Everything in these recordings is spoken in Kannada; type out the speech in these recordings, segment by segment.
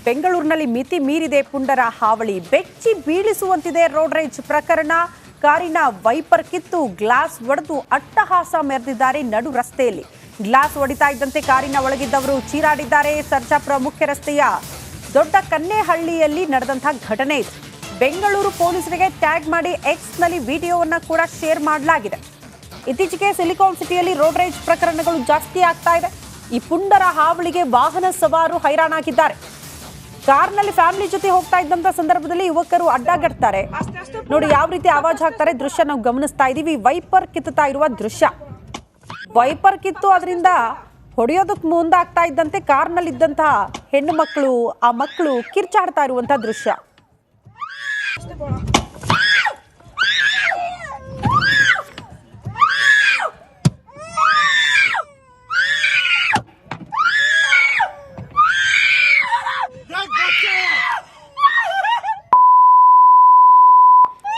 ಬೆಂಗಳೂರಿನಲ್ಲಿ ಮಿತಿ ಮೀರಿದೆ ಪುಂಡರ ಹಾವಳಿ. ಬೆಚ್ಚಿ ಬೀಳಿಸುವಂತಿದೆ ರೋಡ್ ರೇಜ್ ಪ್ರಕರಣ. ಕಾರಿನ ವೈಪರ್ ಕಿತ್ತು ಗ್ಲಾಸ್ ಒಡೆದು ಅಟ್ಟಹಾಸ ಮೆರೆದಿದ್ದಾರೆ ನಡು ರಸ್ತೆಯಲ್ಲಿ. ಗ್ಲಾಸ್ ಹೊಡಿತಾ ಇದ್ದಂತೆ ಕಾರಿನ ಒಳಗಿದ್ದವರು ಚೀರಾಡಿದ್ದಾರೆ. ಸರ್ಜಾಪುರ ಮುಖ್ಯ ರಸ್ತೆಯ ದೊಡ್ಡ ಕನ್ನೇಹಳ್ಳಿಯಲ್ಲಿ ನಡೆದಂತಹ ಘಟನೆ ಇದು. ಬೆಂಗಳೂರು ಪೊಲೀಸರಿಗೆ ಟ್ಯಾಗ್ ಮಾಡಿ ಎಕ್ಸ್ನಲ್ಲಿ ವಿಡಿಯೋವನ್ನು ಕೂಡ ಶೇರ್ ಮಾಡಲಾಗಿದೆ. ಇತ್ತೀಚೆಗೆ ಸಿಲಿಕಾನ್ ಸಿಟಿಯಲ್ಲಿ ರೋಡ್ ರೇಜ್ ಪ್ರಕರಣಗಳು ಜಾಸ್ತಿ ಆಗ್ತಾ ಇದೆ. ಈ ಪುಂಡರ ಹಾವಳಿಗೆ ವಾಹನ ಸವಾರರು ಹೈರಾಣಾಗಿದ್ದಾರೆ. ಕಾರ್ನಲ್ಲಿ ಫ್ಯಾಮಿಲಿ ಜೊತೆ ಹೋಗ್ತಾ ಇದ್ದಂತ ಸಂದರ್ಭದಲ್ಲಿ ಯುವಕರು ಅಡ್ಡಾಗಡ್ತಾರೆ. ನೋಡಿ ಯಾವ ರೀತಿ ಆವಾಜ್ ಹಾಕ್ತಾರೆ, ದೃಶ್ಯ ನಾವು ಗಮನಿಸ್ತಾ ಇದೀವಿ. ವೈಪರ್ ಕಿತ್ತುತ್ತಾ ಇರುವ ದೃಶ್ಯ. ವೈಪರ್ ಕಿತ್ತು ಅದರಿಂದ ಹೊಡೆಯೋದಕ್ಕೆ ಮುಂದಾಗ್ತಾ ಇದ್ದಂತೆ ಕಾರ್ನಲ್ಲಿ ಇದ್ದಂತಹ ಹೆಣ್ಣು ಮಕ್ಕಳು, ಆ ಮಕ್ಕಳು ಕಿರ್ಚಾಡ್ತಾ ಇರುವಂತಹ ದೃಶ್ಯ.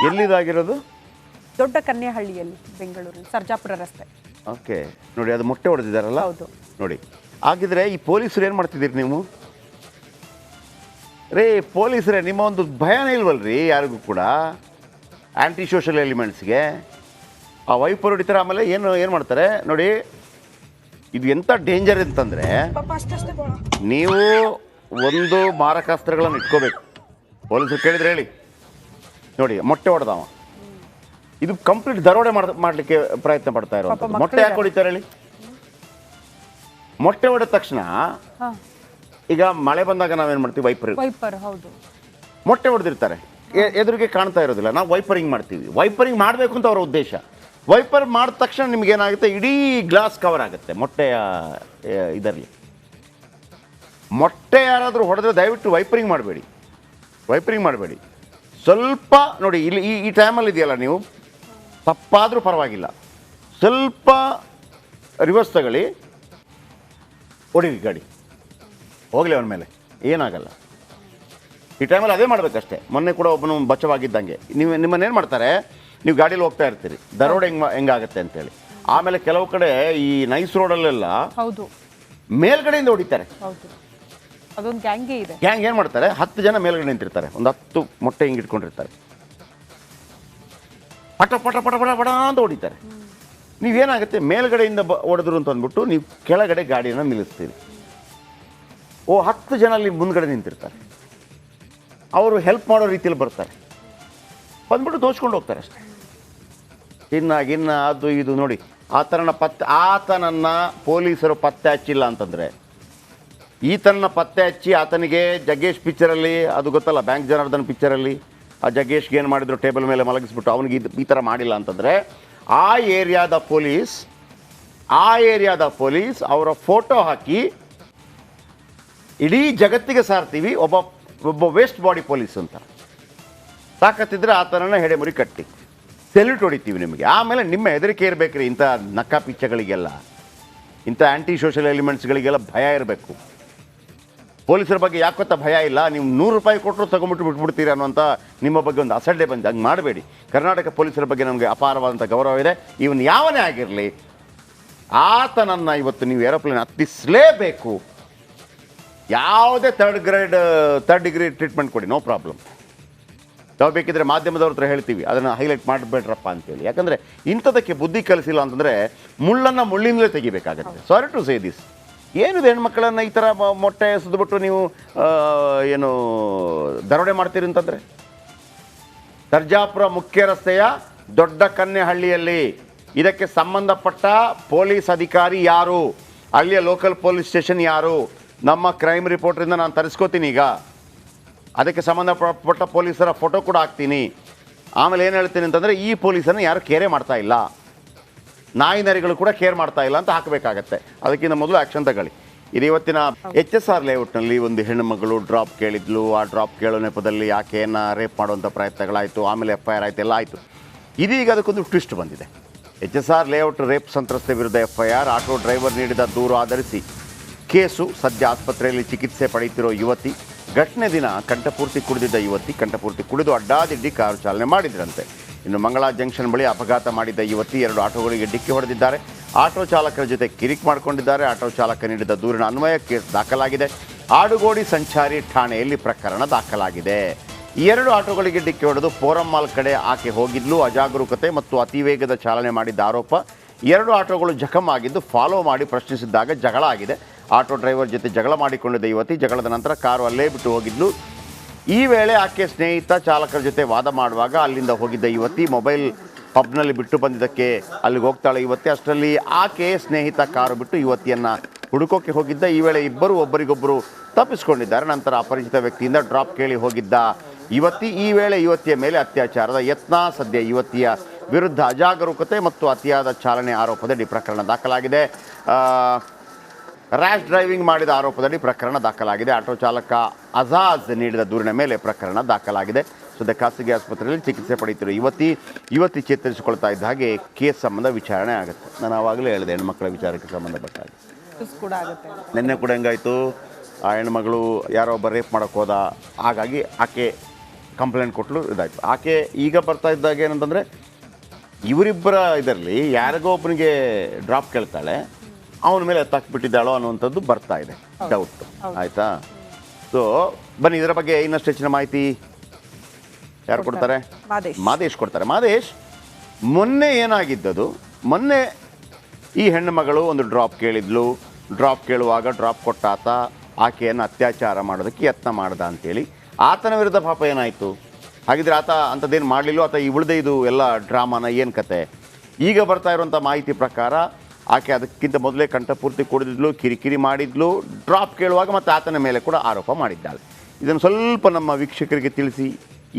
ಎಲ್ಲಿದಾಗಿರೋದು? ದೊಡ್ಡ ಕನ್ನೇಹಳ್ಳಿಯಲ್ಲಿ, ಬೆಂಗಳೂರು ಸರ್ಜಾಪುರ ರಸ್ತೆ. ಓಕೆ, ನೋಡಿ ಅದು ಮೊಟ್ಟೆ ಹೊಡೆದಿದ್ದಾರಲ್ಲ. ಹೌದು ನೋಡಿ, ಆಗಿದ್ರೆ ಈ ಪೊಲೀಸರು ಏನು ಮಾಡ್ತಿದ್ದೀರಿ ನೀವು? ರೇ ಪೊಲೀಸರೇ, ನಿಮ್ಮ ಒಂದು ಭಯನೇ ಇಲ್ವಲ್ರಿ ಯಾರಿಗೂ ಕೂಡ? ಆ್ಯಂಟಿ ಸೋಷಲ್ ಎಲಿಮೆಂಟ್ಸ್ಗೆ ಆ ವೈಪರ್ ಹೊಡಿತಾರೆ. ಆಮೇಲೆ ಏನು ಮಾಡ್ತಾರೆ ನೋಡಿ, ಇದು ಎಂಥ ಡೇಂಜರ್ ಅಂತಂದರೆ, ನೀವು ಒಂದು ಮಾರಕಾಸ್ತ್ರಗಳನ್ನು ಇಟ್ಕೋಬೇಕು. ಪೊಲೀಸರು ಕೇಳಿದ್ರೆ ಹೇಳಿ. ನೋಡಿ ಮೊಟ್ಟೆ ಹೊಡೆದವ, ಇದು ಕಂಪ್ಲೀಟ್ ದರೋಡೆ ಮಾಡಲಿಕ್ಕೆ ಪ್ರಯತ್ನ ಪಡ್ತಾ ಇರುವಂಥದ್ದು. ಮೊಟ್ಟೆ ಯಾಕೆ ಹೊಡಿತಾರೆ ಹೇಳಿ? ಮೊಟ್ಟೆ ಹೊಡೆದ ತಕ್ಷಣ ಈಗ ಮಳೆ ಬಂದಾಗ ನಾವೇನು ಮಾಡ್ತೀವಿ? ವೈಪರ್. ಹೌದು, ಮೊಟ್ಟೆ ಹೊಡೆದಿರ್ತಾರೆ, ಎದುರಿಗೆ ಕಾಣ್ತಾ ಇರೋದಿಲ್ಲ, ನಾವು ವೈಪರಿಂಗ್ ಮಾಡ್ತೀವಿ. ವೈಪರಿಂಗ್ ಮಾಡಬೇಕು ಅಂತ ಅವರ ಉದ್ದೇಶ. ವೈಪರ್ ಮಾಡಿದ ತಕ್ಷಣ ನಿಮ್ಗೇನಾಗುತ್ತೆ, ಇಡೀ ಗ್ಲಾಸ್ ಕವರ್ ಆಗುತ್ತೆ ಮೊಟ್ಟೆಯ ಇದರಲ್ಲಿ. ಮೊಟ್ಟೆ ಯಾರಾದರೂ ಹೊಡೆದ್ರೆ ದಯವಿಟ್ಟು ವೈಪರಿಂಗ್ ಮಾಡಬೇಡಿ. ಸ್ವಲ್ಪ ನೋಡಿ, ಇಲ್ಲಿ ಈ ಟೈಮಲ್ಲಿ ಇದೆಯಲ್ಲ, ನೀವು ತಪ್ಪಾದರೂ ಪರವಾಗಿಲ್ಲ, ಸ್ವಲ್ಪ ರಿವರ್ಸ್ ತಗೊಳ್ಳಿ, ಹೊಡೀರಿ ಗಾಡಿ, ಹೋಗಲಿ ಅವನ ಮೇಲೆ, ಏನಾಗಲ್ಲ. ಈ ಟೈಮಲ್ಲಿ ಅದೇ ಮಾಡಬೇಕಷ್ಟೇ. ಮೊನ್ನೆ ಕೂಡ ಒಬ್ಬನು ಬಚ್ಚವಾಗಿದ್ದಂಗೆ ನಿಮ್ಮನ್ನೇನು ಮಾಡ್ತಾರೆ, ನೀವು ಗಾಡೀಲಿ ಹೋಗ್ತಾ ಇರ್ತೀರಿ, ದರೋಡೆ ಹೆಂಗಾಗತ್ತೆ ಅಂತೇಳಿ. ಆಮೇಲೆ ಕೆಲವು ಕಡೆ ಈ ನೈಸ್ ರೋಡಲ್ಲೆಲ್ಲ ಮೇಲ್ಗಡೆಯಿಂದ ಹೊಡಿತಾರೆ. ಅದೊಂದು ಗ್ಯಾಂಗೇ ಇದೆ. ಗ್ಯಾಂಗ್ ಏನು ಮಾಡ್ತಾರೆ, 10 ಜನ ಮೇಲ್ಗಡೆ ನಿಂತಿರ್ತಾರೆ, ಒಂದು 10 ಮೊಟ್ಟೆ ಹಿಂಗೆ ಇಟ್ಕೊಂಡಿರ್ತಾರೆ, ಪಟ ಪಟ ಪಟ ಪಟ ಪಟ ಅಂತ ಹೊಡಿತಾರೆ. ನೀವೇನಾಗುತ್ತೆ, ಮೇಲ್ಗಡೆಯಿಂದ ಹೊಡೆದ್ರು ಅಂತ ಅಂದ್ಬಿಟ್ಟು ನೀವು ಕೆಳಗಡೆ ಗಾಡಿಯನ್ನು ನಿಲ್ಲಿಸ್ತೀರಿ. 10 ಜನ ಅಲ್ಲಿ ಮುಂದ್ಗಡೆ ನಿಂತಿರ್ತಾರೆ, ಅವರು ಹೆಲ್ಪ್ ಮಾಡೋ ರೀತಿಯಲ್ಲಿ ಬರ್ತಾರೆ, ಬಂದ್ಬಿಟ್ಟು ದೋಚ್ಕೊಂಡು ಹೋಗ್ತಾರೆ ಅಷ್ಟೇ. ಇನ್ನ ಅದು ಇದು ನೋಡಿ, ಆತನನ್ನು ಪೊಲೀಸರು ಪತ್ತೆ ಹಚ್ಚಿಲ್ಲ ಅಂತಂದರೆ, ಈತನನ್ನ ಪತ್ತೆ ಹಚ್ಚಿ ಆತನಿಗೆ ಜಗ್ಗೇಶ್ ಪಿಕ್ಚರಲ್ಲಿ, ಅದು ಗೊತ್ತಲ್ಲ, ಬ್ಯಾಂಕ್ ಜನಾರ್ದನ್ ಪಿಕ್ಚರಲ್ಲಿ ಆ ಜಗ್ಗೇಶ್ಗೆ ಏನು ಮಾಡಿದ್ರು, ಟೇಬಲ್ ಮೇಲೆ ಮಲಗಿಸ್ಬಿಟ್ಟು ಅವನಿಗೆ ಈ ಥರ ಮಾಡಿಲ್ಲ ಅಂತಂದರೆ, ಆ ಏರಿಯಾದ ಪೊಲೀಸ್ ಅವರ ಫೋಟೋ ಹಾಕಿ ಇಡೀ ಜಗತ್ತಿಗೆ ಸಾರ್ತೀವಿ, ಒಬ್ಬ ವೇಸ್ಟ್ ಬಾಡಿ ಪೊಲೀಸ್ ಅಂತ. ತಾಕತ್ತಿದ್ರೆ ಆತನನ್ನು ಹೆಡೆಮುರಿ ಕಟ್ಟಿ ಸೆಲ್ಯೂಟ್ ಹೊಡಿತೀವಿ ನಿಮಗೆ. ಆಮೇಲೆ ನಿಮ್ಮ ಹೆದರಿಕೆ ಇರಬೇಕ್ರಿ. ಇಂಥ ನಕ್ಕ ಪಿಚ್ಚಗಳಿಗೆಲ್ಲ, ಇಂಥ ಆ್ಯಂಟಿ ಸೋಷಲ್ ಎಲಿಮೆಂಟ್ಸ್ಗಳಿಗೆಲ್ಲ ಭಯ ಇರಬೇಕು. ಪೊಲೀಸರ ಬಗ್ಗೆ ಯಾಕೊತ್ತ ಭಯ ಇಲ್ಲ, ನೀವು 100 ರೂಪಾಯಿ ಕೊಟ್ಟರು ತೊಗೊಂಬಿಟ್ಟು ಬಿಟ್ಬಿಡ್ತೀರಿ ಅನ್ನೋಂಥ ನಿಮ್ಮ ಬಗ್ಗೆ ಒಂದು ಅಸಡ್ಡೆ ಬಂದು ಹಂಗೆ ಮಾಡಬೇಡಿ. ಕರ್ನಾಟಕ ಪೊಲೀಸರ ಬಗ್ಗೆ ನಮಗೆ ಅಪಾರವಾದಂಥ ಗೌರವ ಇದೆ. ಇವನು ಯಾವನೇ ಆಗಿರಲಿ, ಆತನನ್ನು ಇವತ್ತು ನೀವು ಏರೋಪ್ಲೇನ್ ಹತ್ತಿಸಲೇಬೇಕು. ಯಾವುದೇ ಥರ್ಡ್ ಡಿಗ್ರಿ ಟ್ರೀಟ್ಮೆಂಟ್ ಕೊಡಿ, ನೋ ಪ್ರಾಬ್ಲಮ್. ನಾವು ಬೇಕಿದ್ರೆ ಮಾಧ್ಯಮದವ್ರ ಹತ್ರ ಹೇಳ್ತೀವಿ, ಅದನ್ನು ಹೈಲೈಟ್ ಮಾಡಬೇಡ್ರಪ್ಪ ಅಂತೇಳಿ. ಯಾಕಂದರೆ ಇಂಥದಕ್ಕೆ ಬುದ್ಧಿ ಕಲಿಸಿಲ್ಲ ಅಂತಂದರೆ ಮುಳ್ಳನ್ನು ಮುಳ್ಳಿಂದಲೇ ತೆಗಿಬೇಕಾಗತ್ತೆ. Sorry to say this. ಏನಿದೆ, ಹೆಣ್ಮಕ್ಳನ್ನು ಈ ಥರ ಮೊಟ್ಟೆ ಸುದ್ಬಿಟ್ಟು ನೀವು ಏನು ದರೋಡೆ ಮಾಡ್ತೀರಿ ಅಂತಂದರೆ? ಸರ್ಜಾಪುರ ಮುಖ್ಯ ರಸ್ತೆಯ ದೊಡ್ಡ ಕನ್ನೇಹಳ್ಳಿಯಲ್ಲಿ ಇದಕ್ಕೆ ಸಂಬಂಧಪಟ್ಟ ಪೊಲೀಸ್ ಅಧಿಕಾರಿ ಯಾರು, ಅಲ್ಲಿಯ ಲೋಕಲ್ ಪೊಲೀಸ್ ಸ್ಟೇಷನ್ ಯಾರು, ನಮ್ಮ ಕ್ರೈಮ್ ರಿಪೋರ್ಟ್ರಿಂದ ನಾನು ತರಿಸ್ಕೋತೀನಿ. ಈಗ ಅದಕ್ಕೆ ಸಂಬಂಧಪಟ್ಟ ಪೊಲೀಸರ ಫೋಟೋ ಕೂಡ ಹಾಕ್ತೀನಿ. ಆಮೇಲೆ ಏನು ಹೇಳ್ತೀನಿ ಅಂತಂದರೆ, ಈ ಪೊಲೀಸನ್ನು ಯಾರು ಕೇರೆ ಮಾಡ್ತಾ ಇಲ್ಲ, ನಾಯಿ ನರಿಗಳು ಕೂಡ ಕೇರ್ ಮಾಡ್ತಾ ಇಲ್ಲ ಅಂತ ಹಾಕಬೇಕಾಗತ್ತೆ. ಅದಕ್ಕಿಂತ ಮೊದಲು ಆ್ಯಕ್ಷನ್ ತಗೊಳ್ಳಿ. ಇದು ಇವತ್ತಿನ HSR ಲೇಔಟ್ನಲ್ಲಿ ಒಂದು ಹೆಣ್ಣುಮಗಳು ಡ್ರಾಪ್ ಕೇಳಿದ್ಲು. ಆ ಡ್ರಾಪ್ ಕೇಳೋ ನೆಪದಲ್ಲಿ ಆಕೆಯನ್ನು ರೇಪ್ ಮಾಡುವಂಥ ಪ್ರಯತ್ನಗಳಾಯಿತು. ಆಮೇಲೆ FIR ಆಯಿತು, ಎಲ್ಲ ಆಯಿತು. ಇದೀಗ ಅದಕ್ಕೊಂದು ಟ್ವಿಸ್ಟ್ ಬಂದಿದೆ. HSR ಲೇಔಟ್ ರೇಪ್ ಸಂತ್ರಸ್ತೆ ವಿರುದ್ಧ FIR, ಆಟೋ ಡ್ರೈವರ್ ನೀಡಿದ ದೂರು ಆಧರಿಸಿ ಕೇಸು. ಸದ್ಯ ಆಸ್ಪತ್ರೆಯಲ್ಲಿ ಚಿಕಿತ್ಸೆ ಪಡೆಯುತ್ತಿರೋ ಯುವತಿ. ಘಟನೆ ದಿನ ಕಂಠಪೂರ್ತಿ ಕುಡಿದಿದ್ದ ಯುವತಿ ಕಂಠಪೂರ್ತಿ ಕುಡಿದು ಅಡ್ಡಾದಿಡ್ಡಿ ಕಾರು ಚಾಲನೆ ಮಾಡಿದ್ರಂತೆ. ಇನ್ನು ಮಂಗಳಾ ಜಂಕ್ಷನ್ ಬಳಿ ಅಪಘಾತ ಮಾಡಿದ್ದ ಯುವತಿ 2 ಆಟೋಗಳಿಗೆ ಡಿಕ್ಕಿ ಹೊಡೆದಿದ್ದಾರೆ. ಆಟೋ ಚಾಲಕರ ಜೊತೆ ಕಿರಿಕ್ ಮಾಡಿಕೊಂಡಿದ್ದಾರೆ. ಆಟೋ ಚಾಲಕ ನೀಡಿದ ದೂರಿನ ಅನ್ವಯ ಕೇಸ್ ದಾಖಲಾಗಿದೆ. ಆಡುಗೋಡಿ ಸಂಚಾರಿ ಠಾಣೆಯಲ್ಲಿ ಪ್ರಕರಣ ದಾಖಲಾಗಿದೆ. ಈ 2 ಆಟೋಗಳಿಗೆ ಡಿಕ್ಕಿ ಹೊಡೆದು ಫೋರಂ ಮಾಲ್ ಕಡೆ ಆಕೆ ಹೋಗಿದ್ಲು. ಅಜಾಗರೂಕತೆ ಮತ್ತು ಅತಿವೇಗದ ಚಾಲನೆ ಮಾಡಿದ್ದ ಆರೋಪ. 2 ಆಟೋಗಳು ಜಖಮ್ ಆಗಿದ್ದು ಫಾಲೋ ಮಾಡಿ ಪ್ರಶ್ನಿಸಿದ್ದಾಗ ಜಗಳ ಆಗಿದೆ. ಆಟೋ ಡ್ರೈವರ್ ಜೊತೆ ಜಗಳ ಮಾಡಿಕೊಂಡಿದ್ದ ಯುವತಿ ಜಗಳದ ನಂತರ ಕಾರು ಅಲ್ಲೇ ಬಿಟ್ಟು ಹೋಗಿದ್ಲು. ಈ ವೇಳೆ ಆಕೆ ಸ್ನೇಹಿತ ಚಾಲಕರ ಜೊತೆ ವಾದ ಮಾಡುವಾಗ ಅಲ್ಲಿಂದ ಹೋಗಿದ್ದ ಯುವತಿ ಮೊಬೈಲ್ ಪಬ್ನಲ್ಲಿ ಬಿಟ್ಟು ಬಂದಿದ್ದಕ್ಕೆ ಅಲ್ಲಿಗೆ ಹೋಗ್ತಾಳೆ ಯುವತಿ. ಅಷ್ಟರಲ್ಲಿ ಆಕೆ ಸ್ನೇಹಿತ ಕಾರು ಬಿಟ್ಟು ಯುವತಿಯನ್ನು ಹುಡುಕೋಕೆ ಹೋಗಿದ್ದ. ಈ ವೇಳೆ ಇಬ್ಬರು ಒಬ್ಬರಿಗೊಬ್ಬರು ತಪ್ಪಿಸಿಕೊಂಡಿದ್ದಾರೆ. ನಂತರ ಅಪರಿಚಿತ ವ್ಯಕ್ತಿಯಿಂದ ಡ್ರಾಪ್ ಕೇಳಿ ಹೋಗಿದ್ದ ಯುವತಿ. ಈ ವೇಳೆ ಯುವತಿಯ ಮೇಲೆ ಅತ್ಯಾಚಾರದ ಯತ್ನ. ಸದ್ಯ ಯುವತಿಯ ವಿರುದ್ಧ ಅಜಾಗರೂಕತೆ ಮತ್ತು ಅತಿಯಾದ ಚಾಲನೆ ಆರೋಪದಡಿ ಪ್ರಕರಣ ದಾಖಲಾಗಿದೆ. ರ್ಯಾಶ್ ಡ್ರೈವಿಂಗ್ ಮಾಡಿದ ಆರೋಪದಡಿ ಪ್ರಕರಣ ದಾಖಲಾಗಿದೆ. ಆಟೋ ಚಾಲಕ ಅಜಾಜ್ ನೀಡಿದ ದೂರಿನ ಮೇಲೆ ಪ್ರಕರಣ ದಾಖಲಾಗಿದೆ. ಸದ್ಯ ಖಾಸಗಿ ಆಸ್ಪತ್ರೆಯಲ್ಲಿ ಚಿಕಿತ್ಸೆ ಪಡೆಯುತ್ತಿರುವ ಯುವತಿ ಚೇತರಿಸಿಕೊಳ್ತಾ ಇದ್ದ ಹಾಗೆ ಕೇಸ್ ಸಂಬಂಧ ವಿಚಾರಣೆ ಆಗುತ್ತೆ. ನಾನು ಆವಾಗಲೇ ಹೇಳಿದೆ ಹೆಣ್ಮಕ್ಳ ವಿಚಾರಕ್ಕೆ ಸಂಬಂಧಪಟ್ಟ ಹಾಗೆ. ನಿನ್ನೆ ಕೂಡ ಹೆಂಗಾಯಿತು, ಆ ಹೆಣ್ಮಗಳು ಯಾರೋ ಒಬ್ಬ ರೇಪ್ ಮಾಡೋಕ್ಕೆ ಹೋದ, ಹಾಗಾಗಿ ಆಕೆ ಕಂಪ್ಲೇಂಟ್ ಕೊಟ್ಟಲು, ಇದಾಯಿತು. ಆಕೆ ಈಗ ಬರ್ತಾ ಇದ್ದಾಗ ಏನಂತಂದರೆ ಇವರಿಬ್ಬರ ಇದರಲ್ಲಿ ಯಾರಿಗೋ ಒಬ್ಬನಿಗೆ ಡ್ರಾಪ್ ಕೇಳ್ತಾಳೆ, ಅವನ ಮೇಲೆ ಎತ್ತಾಕ್ಬಿಟ್ಟಿದ್ದಾಳೋ ಅನ್ನುವಂಥದ್ದು ಬರ್ತಾ ಇದೆ ಡೌಟ್. ಆಯಿತಾ? ಸೊ ಬನ್ನಿ, ಇದರ ಬಗ್ಗೆ ಇನ್ನಷ್ಟು ಹೆಚ್ಚಿನ ಮಾಹಿತಿ ಯಾರು ಕೊಡ್ತಾರೆ? ಮಾದೇಶ್ ಕೊಡ್ತಾರೆ. ಮಾದೇಶ್, ಮೊನ್ನೆ ಏನಾಗಿದ್ದದು, ಮೊನ್ನೆ ಈ ಹೆಣ್ಣು ಮಗಳು ಒಂದು ಡ್ರಾಪ್ ಕೇಳಿದ್ಲು. ಡ್ರಾಪ್ ಕೇಳುವಾಗ ಡ್ರಾಪ್ ಕೊಟ್ಟಾತ ಆಕೆಯನ್ನು ಅತ್ಯಾಚಾರ ಮಾಡೋದಕ್ಕೆ ಯತ್ನ ಮಾಡ್ದ ಅಂತೇಳಿ ಆತನ ವಿರುದ್ಧ ಪಾಪ ಏನಾಯಿತು? ಹಾಗಿದ್ರೆ ಆತ ಅಂಥದ್ದೇನು ಮಾಡಲಿಲ್ಲ, ಆತ ಈ ಉಳಿದ ಇದು ಎಲ್ಲ ಡ್ರಾಮಾನ ಏನು ಕತೆ? ಈಗ ಬರ್ತಾ ಇರುವಂಥ ಮಾಹಿತಿ ಪ್ರಕಾರ ಆಕೆ ಅದಕ್ಕಿಂತ ಮೊದಲೇ ಕಂಠಪೂರ್ತಿ ಕುಡಿದಿದ್ಲು, ಕಿರಿಕಿರಿ ಮಾಡಿದ್ಲು, ಡ್ರಾಪ್ ಕೇಳುವಾಗ ಮತ್ತು ಆತನ ಮೇಲೆ ಕೂಡ ಆರೋಪ ಮಾಡಿದ್ದಾಳೆ. ಇದನ್ನು ಸ್ವಲ್ಪ ನಮ್ಮ ವೀಕ್ಷಕರಿಗೆ ತಿಳಿಸಿ,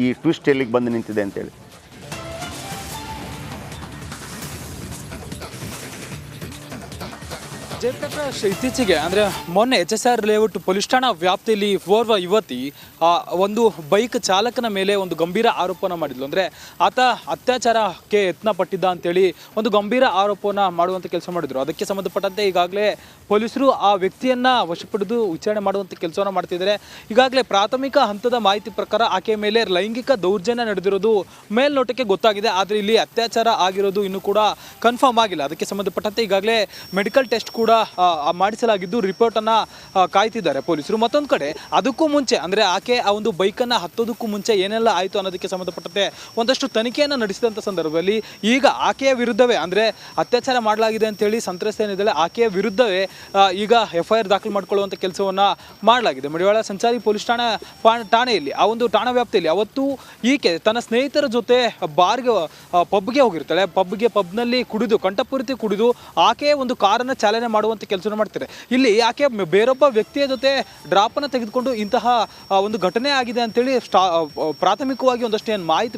ಈ ಟ್ವಿಸ್ಟ್ ಎಲ್ಲಿಗೆ ಬಂದು ನಿಂತಿದೆ ಅಂತೇಳಿ. ಜಯಪ್ರಕಾಶ್, ಇತ್ತೀಚೆಗೆ ಅಂದರೆ ಮೊನ್ನೆ HSR ಲೇಔಟ್ ಪೊಲೀಸ್ ಠಾಣಾ ವ್ಯಾಪ್ತಿಯಲ್ಲಿ ಓರ್ವ ಯುವತಿ ಒಂದು ಬೈಕ್ ಚಾಲಕನ ಮೇಲೆ ಒಂದು ಗಂಭೀರ ಆರೋಪನ ಮಾಡಿದ್ಲು. ಅಂದರೆ ಆತ ಅತ್ಯಾಚಾರಕ್ಕೆ ಯತ್ನ ಪಟ್ಟಿದ್ದ ಅಂತೇಳಿ ಒಂದು ಗಂಭೀರ ಆರೋಪನ ಮಾಡುವಂಥ ಕೆಲಸ ಮಾಡಿದ್ರು. ಅದಕ್ಕೆ ಸಂಬಂಧಪಟ್ಟಂತೆ ಈಗಾಗಲೇ ಪೊಲೀಸರು ಆ ವ್ಯಕ್ತಿಯನ್ನು ವಶಪಡಿದು ವಿಚಾರಣೆ ಮಾಡುವಂಥ ಕೆಲಸವನ್ನು ಮಾಡ್ತಿದ್ದಾರೆ. ಈಗಾಗಲೇ ಪ್ರಾಥಮಿಕ ಹಂತದ ಮಾಹಿತಿ ಪ್ರಕಾರ ಆಕೆಯ ಮೇಲೆ ಲೈಂಗಿಕ ದೌರ್ಜನ್ಯ ನಡೆದಿರೋದು ಮೇಲ್ನೋಟಕ್ಕೆ ಗೊತ್ತಾಗಿದೆ. ಆದರೆ ಇಲ್ಲಿ ಅತ್ಯಾಚಾರ ಆಗಿರೋದು ಇನ್ನೂ ಕೂಡ ಕನ್ಫರ್ಮ್ ಆಗಿಲ್ಲ. ಅದಕ್ಕೆ ಸಂಬಂಧಪಟ್ಟಂತೆ ಈಗಾಗಲೇ ಮೆಡಿಕಲ್ ಟೆಸ್ಟ್ ಕೂಡ ಮಾಡಿಸಲಾಗಿದ್ದು ರಿಪೋರ್ಟನ್ನು ಕಾಯ್ತಿದ್ದಾರೆ ಪೊಲೀಸರು. ಮತ್ತೊಂದು ಕಡೆ ಅದಕ್ಕೂ ಮುಂಚೆ ಅಂದರೆ ಆಕೆ ಆ ಒಂದು ಬೈಕನ್ನು ಹತ್ತೋದಕ್ಕೂ ಮುಂಚೆ ಏನೆಲ್ಲ ಆಯಿತು ಅನ್ನೋದಕ್ಕೆ ಸಂಬಂಧಪಟ್ಟಂತೆ ಒಂದಷ್ಟು ತನಿಖೆಯನ್ನು ನಡೆಸಿದಂಥ ಸಂದರ್ಭದಲ್ಲಿ ಈಗ ಆಕೆಯ ವಿರುದ್ಧವೇ ಅಂದರೆ ಅತ್ಯಾಚಾರ ಮಾಡಲಾಗಿದೆ ಅಂತೇಳಿ ಸಂತ್ರಸ್ತೆ ಏನಿದ್ದಾಳೆ ಆಕೆಯ ವಿರುದ್ಧವೇ ಈಗ FIR ದಾಖಲು ಮಾಡಿಕೊಳ್ಳುವಂಥ ಕೆಲಸವನ್ನು ಮಾಡಲಾಗಿದೆ. ಮಡಿವಾಳ ಸಂಚಾರಿ ಪೊಲೀಸ್ ಠಾಣೆಯಲ್ಲಿ ಆ ಒಂದು ಠಾಣಾ ವ್ಯಾಪ್ತಿಯಲ್ಲಿ ಅವತ್ತು ಈಕೆ ತನ್ನ ಸ್ನೇಹಿತರ ಜೊತೆ ಪಬ್ಗೆ ಹೋಗಿರ್ತಾಳೆ. ಪಬ್ನಲ್ಲಿ ಕುಡಿದು ಕಂಠಪೂರ್ತಿ ಕುಡಿದು ಆಕೆ ಒಂದು ಕಾರನ್ನು ಚಾಲನೆ ಮಾಡುವಂಥ ಕೆಲಸ ಮಾಡ್ತಾರೆ. ಇಲ್ಲಿ ಆಕೆ ಬೇರೊಬ್ಬ ವ್ಯಕ್ತಿಯ ಜೊತೆ ಡ್ರಾಪನ್ನು ತೆಗೆದುಕೊಂಡು ಇಂತಹ ಒಂದು ಘಟನೆ ಆಗಿದೆ ಅಂತೇಳಿ ಪ್ರಾಥಮಿಕವಾಗಿ ಒಂದಷ್ಟು ಏನು ಮಾಹಿತಿ